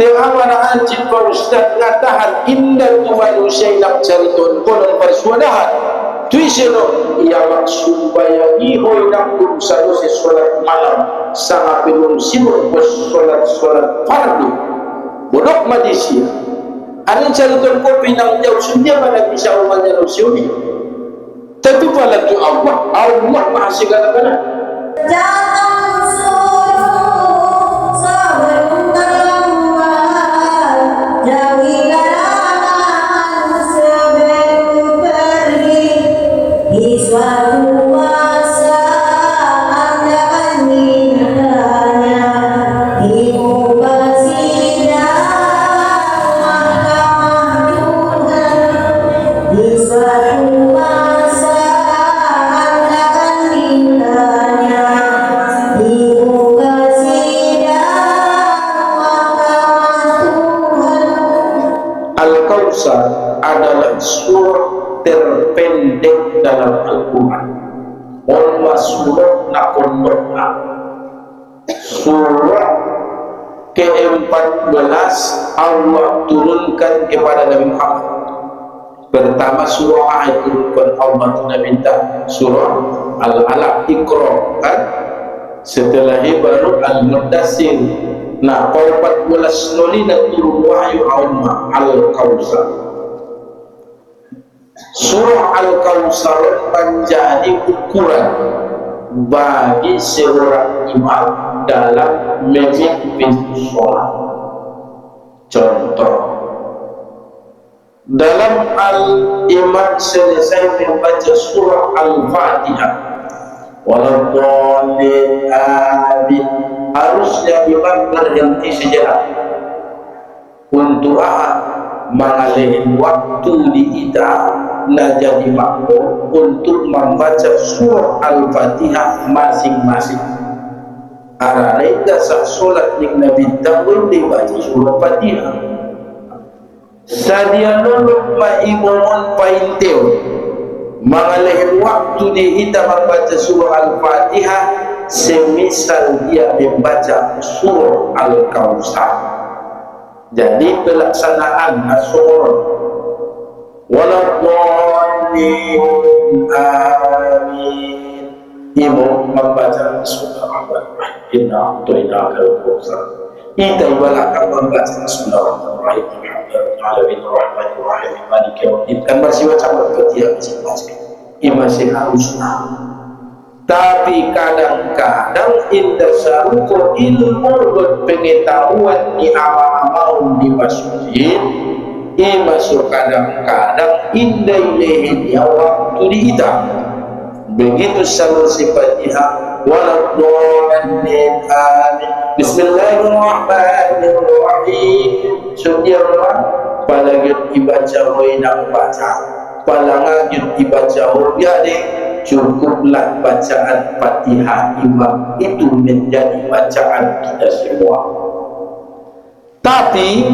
Tiang-tiang ancik Pak Ustaz ngatahan indah tu manusia nak cari tuan konon persuadahan tuisero ia maksud supaya ihoy nak berusaha solat malam sangat belum sibuk solat fardu bodok Malaysia ada cari tuan kopi nak jauh sundia pada bisa umatnya Rasulullah tapi pada tu Allah maha segala-galanya. Adalah surah terpendek dalam Al-Quran. Walma surah nakon berna. Surah ke-14 Allah turunkan kepada Nabi Muhammad. Pertama surah ayat turunkan Allah Nabi minta surah Al-Alaq Iqra kan? Setelah itu baru Al-Mudaththir. Nah, kau 14 nolina turun wahyu Allah Al-Kautsar. Surah Al-Kautsar menjadi ukuran bagi seorang imam dalam memimpin sholat. Contoh, dalam al-imam selesai membaca surah Al-Fatihah, waladhdallin amin, harusnya imam berhenti sejenak untuk mengalihkan waktu diita na jadi makmum untuk membaca surah Al-Fatihah masing-masing. Aralika sah solat ning Nabi Dawud dibaca surah Fatihah. Sadia noluk ma'imun painteu mengalihkan waktu diita membaca surah Al-Fatihah semisal dia membaca surah Al-Kautsar. Jadi pelaksanaan surah waladhdallin amin, imam membaca surah Al-Fatihah, inna a'tainaka al-kautsar, kita ibaratkan membaca surah Al-Rahim, alamin rahmanir rahim maliki yaumiddin, kan masih macam ketiak masing-masing masih harusnya. Tapi kadang-kadang indasaruko ilmu dan pengetahuan di amal-amal di masjid masuk kadang-kadang indah ilahnya waktu diita. Begitu selesai Fatihah waladhdallin amin, bismillahirrahmanirrahim, sudahlah palagi dibaca nak baca palangajud dibaca biade, cukuplah bacaan Fatihah imam itu menjadi bacaan kita semua. Tapi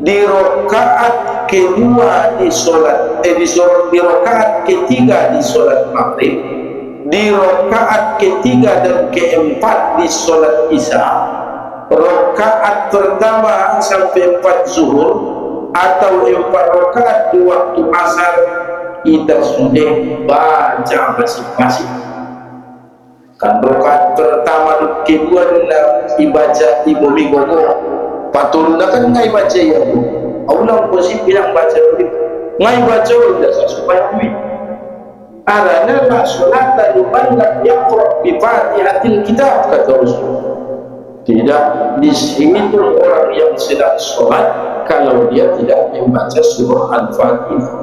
di rakaat kedua di solat di rakaat ketiga di solat maghrib, di rakaat ketiga dan keempat di solat isya, rakaat pertama sampai 4 zuhur atau 4 rakaat di waktu asar, kita sudah baca masing-masing. Kan rakaat pertama kedua dibaca ibu migogo, patulna kan ngai baca ya bu, Allah posisi bilang baca begitu, ngai baca udah supaya duit. Arana la salata liman lam yaqra bi Fatihatil Kitab, kata Rasul. Tidak dihitung orang yang sedang sholat kalau dia tidak membaca surah Al-Fatihah.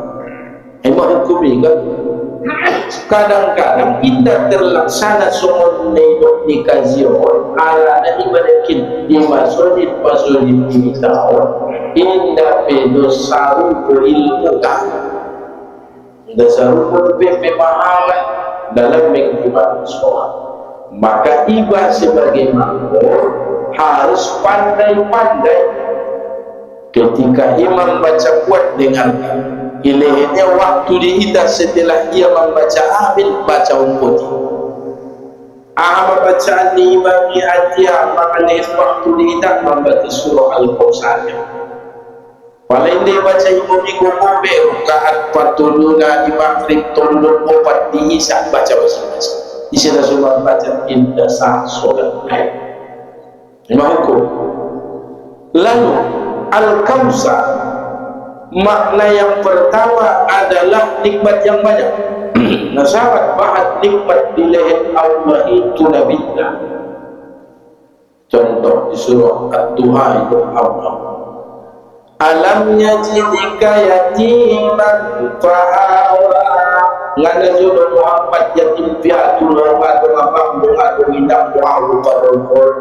Emang hukum kan? Kadang-kadang kita terlaksana semua neibot di kajian ala na ibadakin di masjid ini tahun indah pedosaru ilmu kan dasaru pemahaman dalam mengikuti sholat. Maka iba sebagai makmum harus pandai-pandai ketika imam baca kuat dengarkan. Ilahnya waktu diita setelah ia membaca amin baca umputi. bacaan ni Imam Atiyah maknanya waktu tidak membaca surah Al-Kautsar. Paling dia baca Imam Gobe rakaat patuluna di maghrib tolong opat di isya baca masing-masing. Isya Rasulullah baca indah sah solat lain. Imam hukum. Lalu Al-Kautsar makna yang pertama adalah nikmat yang banyak. Nasabat bahat nikmat di leher Allah itu Nabiullah. Contoh di surah Ad-Duha itu Allah. Alam yajidika yatiman fa'awa. Ngana jodoh Muhammad yatim piatu lomba abang doa minta doa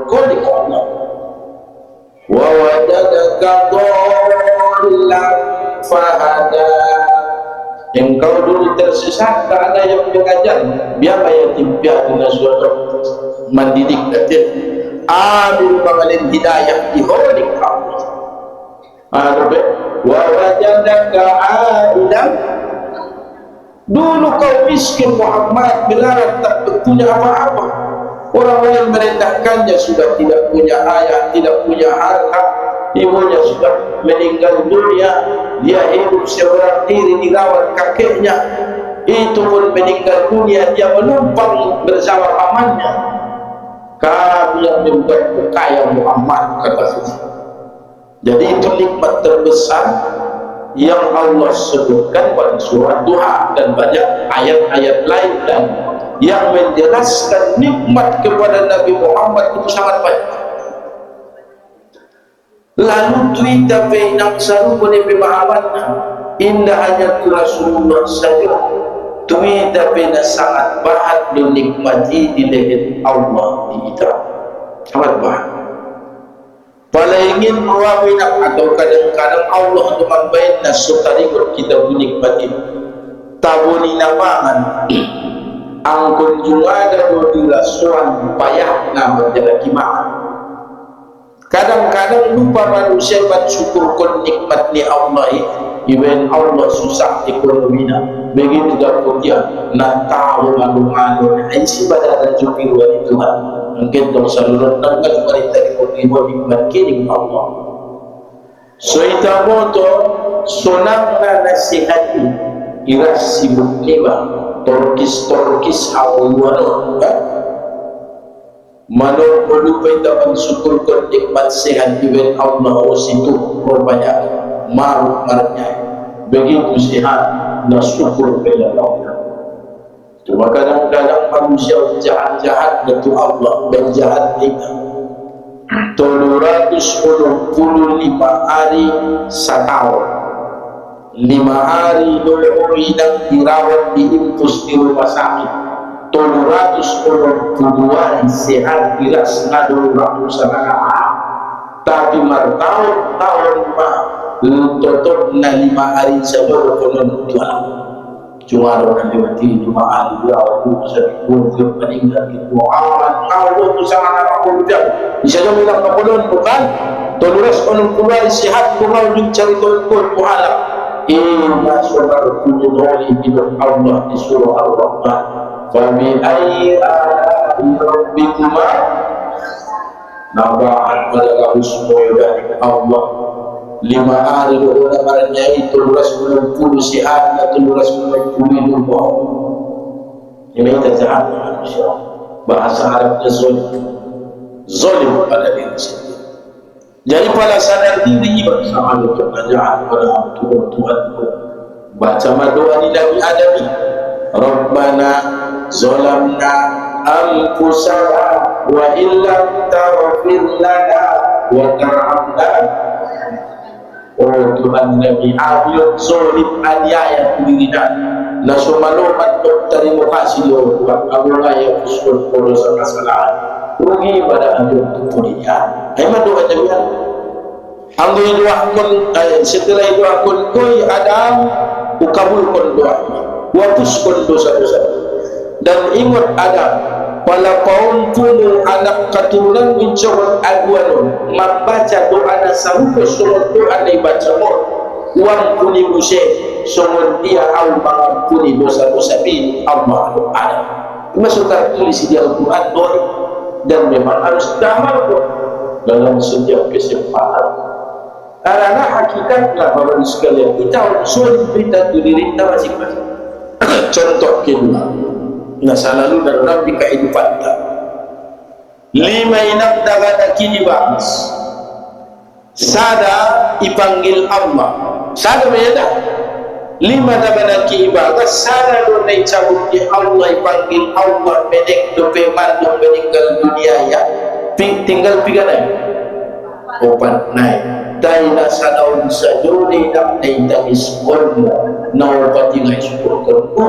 kolik Allah. Wa wajadaka dhallan fahada. Engkau dulu tersesat, tak ada yang mengajar. Biar yatim piatu nasuatu mendidik dan ambil pengalin hidayah di holik Allah. Wa wajadaka ailan. Dulu kau miskin Muhammad, melarat tak punya apa-apa. Orang lain merendahkannya, sudah tidak punya ayah, tidak punya harta. Ibunya sudah meninggal dunia, dia hidup seorang diri dirawat kakeknya. Itu pun meninggal dunia, dia menumpang bersama pamannya. Kami yang membuat kaya Muhammad, kata Suci. Jadi itu nikmat terbesar yang Allah sebutkan pada surah Duha dan banyak ayat-ayat lain dan yang menjelaskan nikmat kepada Nabi Muhammad itu sangat banyak. Lalu tuita bainam saru boleh pemahamannya indah hanya Rasulullah saja. Tuita baina sangat bahat dinikmati di leher Allah di kita. Sangat bahat. Kalau ingin mewawinak atau kadang-kadang Allah teman baiknya sutarikut kita menikmati tabuni namangan angkun juga ada dua suan payah nama jalaki makan. Kadang-kadang lupa manusia bersyukur kon nikmat ni Allah even Allah susah ekonominya begitu dapat dia nak tahu malu-malu isi pada rezeki dari Tuhan mungkin dong saluran tanggal berita dikotibo nikmat kini Allah so ita moto sonang na nasihati iras sibuk lima torkis awal Manur berlupai dapat syukur kon nikmat sehat even Allah situ banyak maruk-maruknya begitu sehat dan syukur kepada Allah. Cuma kadang-kadang manusia jahat-jahat itu Allah berjahat kita 365 hari setahun 5 hari dulu hidup dirawat diimpus di rumah sakit 362 sehat bilas ngadu ratusan tapi tahun tutup na 5 hari sebelum konon Tuhan cuma orang lewati 5 hari aku sebelum meninggal itu aman Allah tu sangat aku bisa jauh bilang konon bukan tulis konon keluar sehat kumau mencari Tuhan Tuhan inna subhanahu hidup Allah di surah Al-Rahman Fabi ayyi ala'i rabbikuma naba'an malakahu semua dari Allah 5 hari dulu namanya itu 360 sihat dan 360 hidup ini kita jahat manusia bahasa Arabnya zolim pada diri sendiri jadi pada sadar diri bersama untuk jahat pada Tuhan baca doa di Nabi Adami Rabbana zalamna anfusana wa illam taghfir lana wa tarhamna oh Tuhan Nabi Abiyut zolim aniaya dirinya nasumalumat terima kasih ya Tuhan Allah yang usul dosa kesalahan rugi pada Abiyut dirinya memang doa jamian anggo doa kun setelah itu akun koi Adam ukabulkan doa wapuskan dosa-dosa dan ingat Adam wala paun kumu anak keturunan mencabut aguanun membaca doa na sarupa semua doa na ibaca mo uang puni musye semua dia au mengampuni dosa-dosa bin Allah Adam Masuk tertulis di Al-Quran doa, dan memang harus beramal dalam setiap kesempatan. Karena hakikatlah Bapak sekalian, kita harus berita tu diri kita masing-masing. Contoh kedua, masa lalu dan orang di kehidupan kita. 5 inap dagat kini bahas. Sada ipanggil Allah. Sada beda. 5 dagat kini bahas. Sada do nai cabut di Allah ipanggil Allah bedek do pemandu meninggal dunia ya. Tinggal piganai. Opat naik. Taina sadaun sajuni nak nai tangis kolmu. Nawapati ngai syukur kolmu.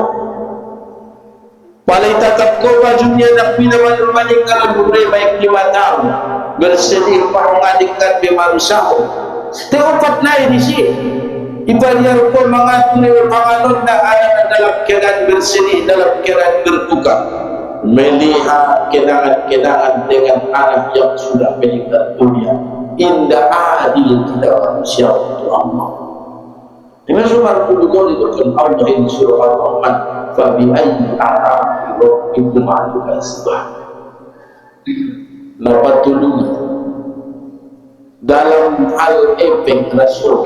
Palai tatap ko bajunya nak pinaman meninggal dunia baik 5 tahun. Bersedih pangadikkan bemanusahu. Teopat naik di sini. Ibadah ko mengatur panganon na ada dalam keadaan bersedih, dalam keadaan berduka. Melihat kenangan-kenangan dengan anak yang sudah meninggal dunia. Indah adil tidak manusia untuk Allah. Dengan surah Al-Qur'an itu Allah ini surah Al-Rahman. Fabi ayyi a'rafi rabbikum tukadzibun. Dapat tolong dalam hal efek Rasul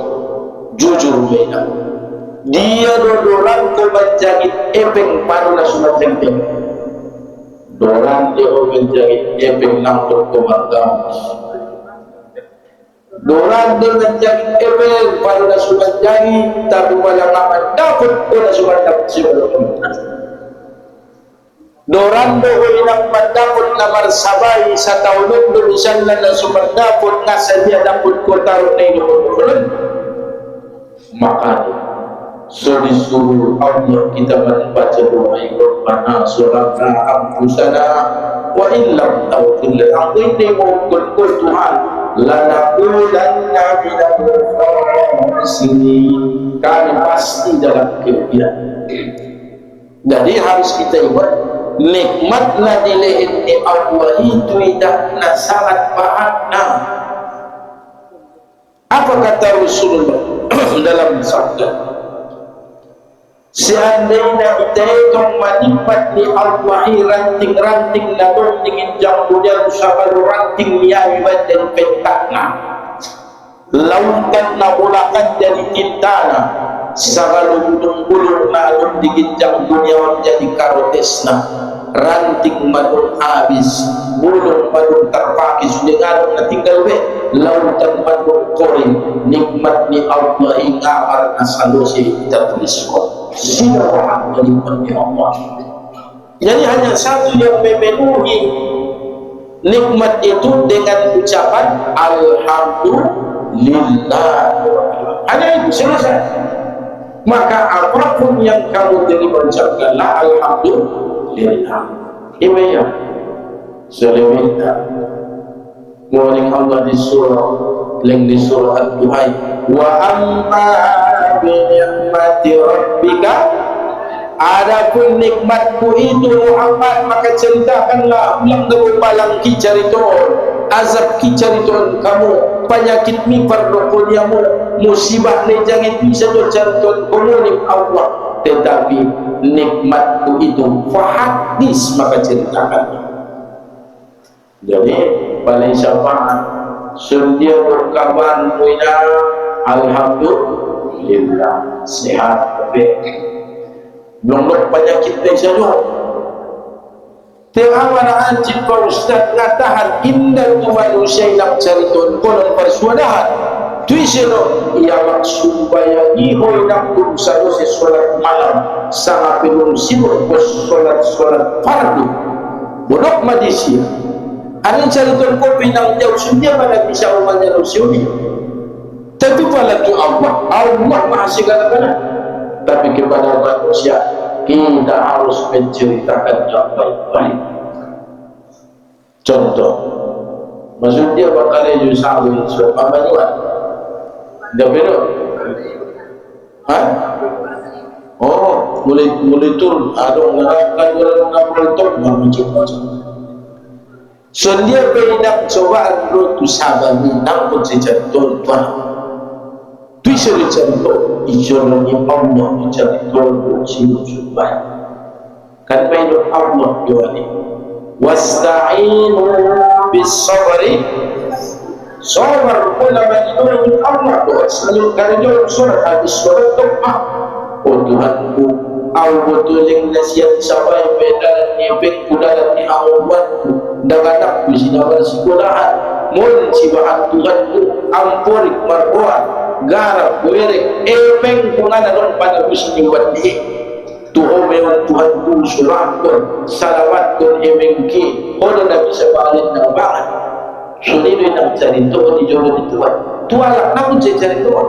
jujur beda. Dia dorang ko menjangit efek pada Rasul tempe. Dorang dia menjangit efek nangkut komandang. Dorang dia menjangit efek pada Rasul menjangit tapi malah aman dapat Rasul dapat sebelum. Dorang dohoi nak mendaput namar sabai satahun lulusan dan sumber daput ngasa dia daput kota runai dohoi. Maka so disuruh Allah kita membaca doa Rabbana suraka ampusana wa illam tawfil aku ini mohon Tuhan lanakulanna minal khasirin, kami pasti dalam kerugian. Jadi harus kita ingat nikmatlah dilehin di Allah itu idahna sangat bahatna. Apa kata Rasulullah dalam sabda? Seandainya kita itu menikmat di Allah ranting-ranting nadong dingin jambunya usaha ranting miawibat dan pentakna lautan nabulakan jadi tintana sagalu gulung nadong dingin jambunya menjadi karotesna ranting madung habis bulung madung terpakis dengan tinggal be lautan madung koring nikmat ni Allah ingamar nasalusi kita tuliskan sila orang menikmati Allah. Jadi hanya satu yang memenuhi nikmat itu dengan ucapan Alhamdulillah. Hanya itu selesai. Maka apapun yang kamu terima ucapkanlah Alhamdulillah. Imayah Selimita Mu'aling Allah di surah Leng di surah Al-Duhai wa amma binikmati rabbika, adapun nikmatku itu Muhammad maka ceritakanlah ulang dengan balang kicariton azab kicariton kamu penyakit mi perdokoniamu musibah ni jangan bisa cariton komunik Allah, tetapi nikmatku itu fahadis maka ceritakan. Jadi paling syafaat sedia berkabar muina alhamdulillah sehat baik belum penyakit ni saja terawan anjing kau ustaz ngatahan indah tu manusia nak cari tuan konon persuadahan tu isino ia maksud bayangi hoi nak berusaha solat malam sangat belum sibuk solat fardu bodok madisia ada cari tuan kau pinang jauh sundia pada bisa umumnya lusiuni. Tapi pada tu Allah maha segala-galanya. Tapi kepada manusia kita harus menceritakan yang baik-baik. Contoh, maksud dia bakal Yusuf apa juga? Dia betul? Hah? Oh, mulai turun. Ada orang beruntung macam-macam. So dia berhinap coba tu sabar ni nampak sejak tuan-tuan. Tu sering contoh, insyaAllah Allah mencari tuan bercium supaya kan mainul Allah juani wasta'inu bis sabri sabar pula bagi Allah doa selalu kerja surat hadis surat doa oh Tuhanku au betuling nasihat sampai pedalan ni pek kudalan ni awatku daganap di sinabar sekolahan mun sibaan Tuhanku ampurik marbuat garap kuerek epeng kungan adon pada musim buat di tuho mewan Tuhanku surakun salawatun emengki hodo na bisa balik na bangan suni do nang cari to di jono di Tuhan tualak namun cari Tuhan